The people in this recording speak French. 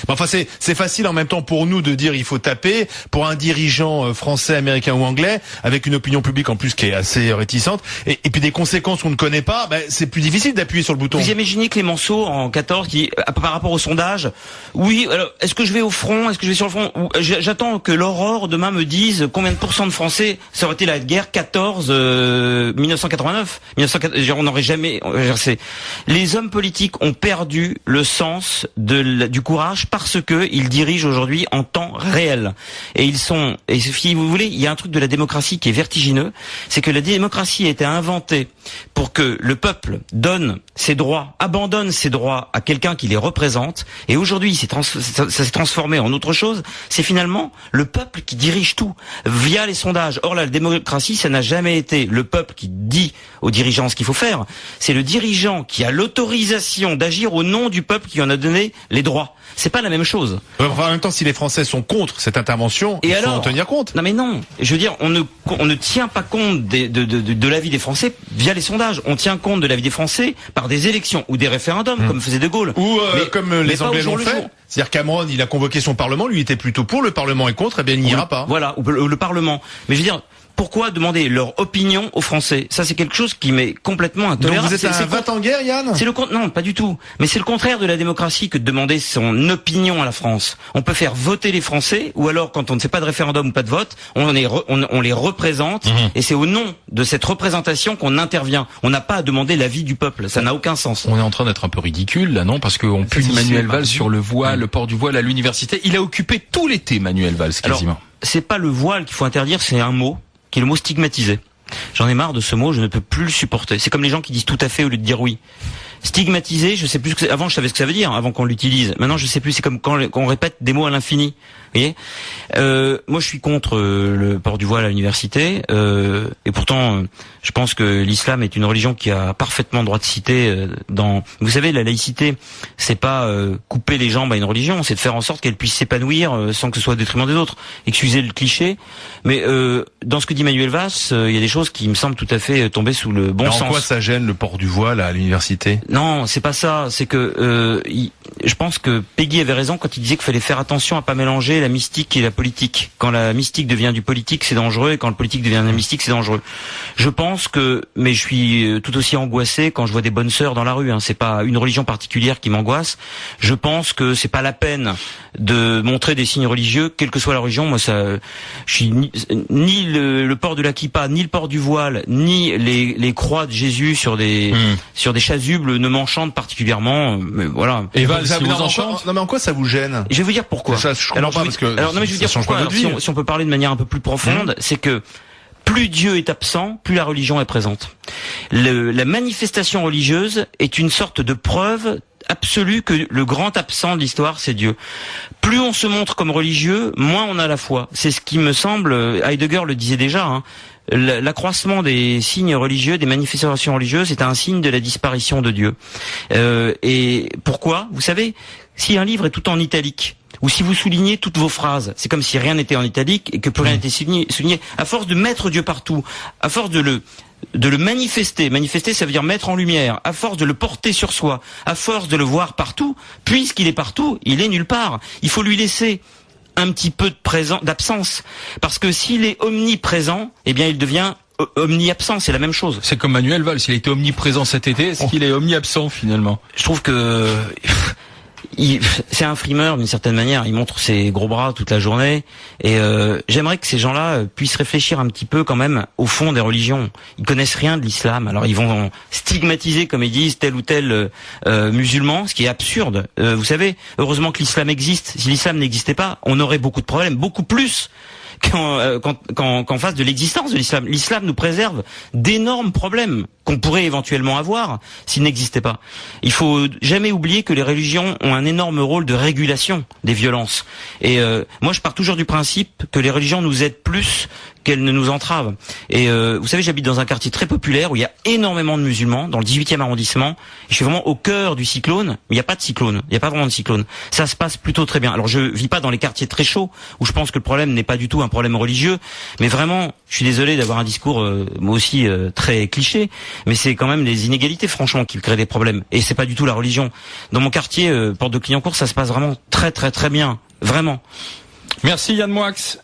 Enfin, c'est facile en même temps pour nous de dire il faut taper. Pour un dirigeant français, américain ou anglais, avec une opinion publique en plus qui est assez réticente, et puis des conséquences qu'on ne connaît pas, c'est plus difficile d'appuyer sur le bouton. Vous imaginez Clémenceau en 14 qui, par rapport au sondage, oui, alors, est-ce que je vais au front, est-ce que je vais sur le front, j'attends que l'Aurore demain me dise combien de pourcents de Français, ça aurait été la guerre 1989, on n'aurait jamais, les hommes politiques ont perdu le sens du courage parce que ils dirigent aujourd'hui en temps réel. Et si vous voulez, il y a un truc de la démocratie qui est vertigineux, c'est que la démocratie a été inventée pour que le peuple donne ses droits, abandonne ses droits à quelqu'un qui les représente. Et aujourd'hui, ça s'est transformé en autre chose. C'est finalement le peuple qui dirige tout via les sondages. Or la démocratie, ça n'a jamais été le peuple qui dit aux dirigeants ce qu'il faut faire. C'est le dirigeant qui a l'autorisation d'agir au nom du peuple qui en a donné les droits. C'est pas la même chose. Enfin, en même temps, si les Français sont contre cette intervention, il faut en tenir compte. Non mais non. Je veux dire, on ne tient pas compte de l'avis des Français via les sondages. On tient compte de l'avis des Français par des élections ou des référendums, comme faisait De Gaulle. Ou comme les Anglais l'ont fait. C'est-à-dire Cameron, il a convoqué son Parlement, lui était plutôt pour, le Parlement est contre, et bien il n'y ira pas. Voilà, ou le Parlement. Mais je veux dire, pourquoi demander leur opinion aux Français? Ça, c'est quelque chose qui m'est complètement intolérable. Donc vous êtes un va-t-en-guerre, Yann? Non, pas du tout. Mais c'est le contraire de la démocratie que de demander son opinion à la France. On peut faire voter les Français, ou alors, quand on ne fait pas de référendum ou pas de vote, on les représente, et c'est au nom de cette représentation qu'on intervient. On n'a pas à demander l'avis du peuple. Ça n'a aucun sens. On est en train d'être un peu ridicule, là, non? Parce qu'on punit Manuel Valls sur le voile, le port du voile à l'université. Il a occupé tout l'été, Manuel Valls, quasiment. Alors, c'est pas le voile qu'il faut interdire, c'est un mot, qui est le mot stigmatisé. J'en ai marre de ce mot, je ne peux plus le supporter. C'est comme les gens qui disent tout à fait au lieu de dire oui. Stigmatisé, je sais plus avant je savais ce que ça veut dire, avant qu'on l'utilise. Maintenant je sais plus, c'est comme quand on répète des mots à l'infini. Vous voyez, moi je suis contre le port du voile à l'université, et pourtant je pense que l'islam est une religion qui a parfaitement droit de citer vous savez, la laïcité, c'est pas couper les jambes à une religion, c'est de faire en sorte qu'elle puisse s'épanouir sans que ce soit au détriment des autres. Excusez le cliché, mais dans ce que dit Manuel Valls, il y a des choses qui me semblent tout à fait tomber sous le bon sens. En quoi ça gêne le port du voile à l'université? Non, c'est pas ça. C'est que je pense que Peggy avait raison quand il disait qu'il fallait faire attention à pas mélanger la mystique et la politique. Quand la mystique devient du politique, c'est dangereux, et quand le politique devient de la mystique, c'est dangereux. Je pense mais je suis tout aussi angoissé quand je vois des bonnes sœurs dans la rue. C'est pas une religion particulière qui m'angoisse. Je pense que c'est pas la peine de montrer des signes religieux, quelle que soit la religion. Moi, je suis ni le port de la kippa, ni le port du voile, ni les croix de Jésus sur des chasubles ne m'enchantent particulièrement. Mais voilà. Et Valls, ça vous enchante? Non, mais en quoi ça vous gêne? Je vais vous dire pourquoi. Je vais dire pourquoi. Si on peut parler de manière un peu plus profonde, c'est que plus Dieu est absent, plus la religion est présente. La manifestation religieuse est une sorte de preuve absolue que le grand absent de l'histoire, c'est Dieu. Plus on se montre comme religieux, moins on a la foi. C'est ce qui me semble, Heidegger le disait déjà, l'accroissement des signes religieux, des manifestations religieuses, est un signe de la disparition de Dieu. Et pourquoi? Vous savez, si un livre est tout en italique, ou si vous soulignez toutes vos phrases, c'est comme si rien n'était en italique et que plus rien n'était souligné. À force de mettre Dieu partout, à force de le manifester, ça veut dire mettre en lumière, à force de le porter sur soi, à force de le voir partout, puisqu'il est partout, il est nulle part. Il faut lui laisser un petit peu d'absence, parce que s'il est omniprésent, eh bien il devient omni-absent, c'est la même chose. C'est comme Manuel Valls, il a été omniprésent cet été, est-ce qu'il est omni-absent finalement? Je trouve que c'est un frimeur d'une certaine manière, il montre ses gros bras toute la journée, et j'aimerais que ces gens-là puissent réfléchir un petit peu quand même au fond des religions. Ils connaissent rien de l'islam, alors ils vont stigmatiser, comme ils disent, tel ou tel musulman, ce qui est absurde. Vous savez, heureusement que l'islam existe. Si l'islam n'existait pas, on aurait beaucoup de problèmes, beaucoup plus qu'en face de l'existence de l'islam. L'islam nous préserve d'énormes problèmes qu'on pourrait éventuellement avoir s'il n'existait pas. Il faut jamais oublier que les religions ont un énorme rôle de régulation des violences. Et moi, je pars toujours du principe que les religions nous aident plus qu'elle ne nous entrave. Et vous savez, j'habite dans un quartier très populaire où il y a énormément de musulmans, dans le 18e arrondissement. Je suis vraiment au cœur du cyclone, mais il n'y a pas de cyclone, il n'y a pas vraiment de cyclone. Ça se passe plutôt très bien. Alors je vis pas dans les quartiers très chauds, où je pense que le problème n'est pas du tout un problème religieux, mais vraiment, je suis désolé d'avoir un discours moi aussi très cliché, mais c'est quand même les inégalités franchement qui créent des problèmes. Et c'est pas du tout la religion. Dans mon quartier, Porte de Clignancourt, ça se passe vraiment très très très bien, vraiment. Merci Yann Moix.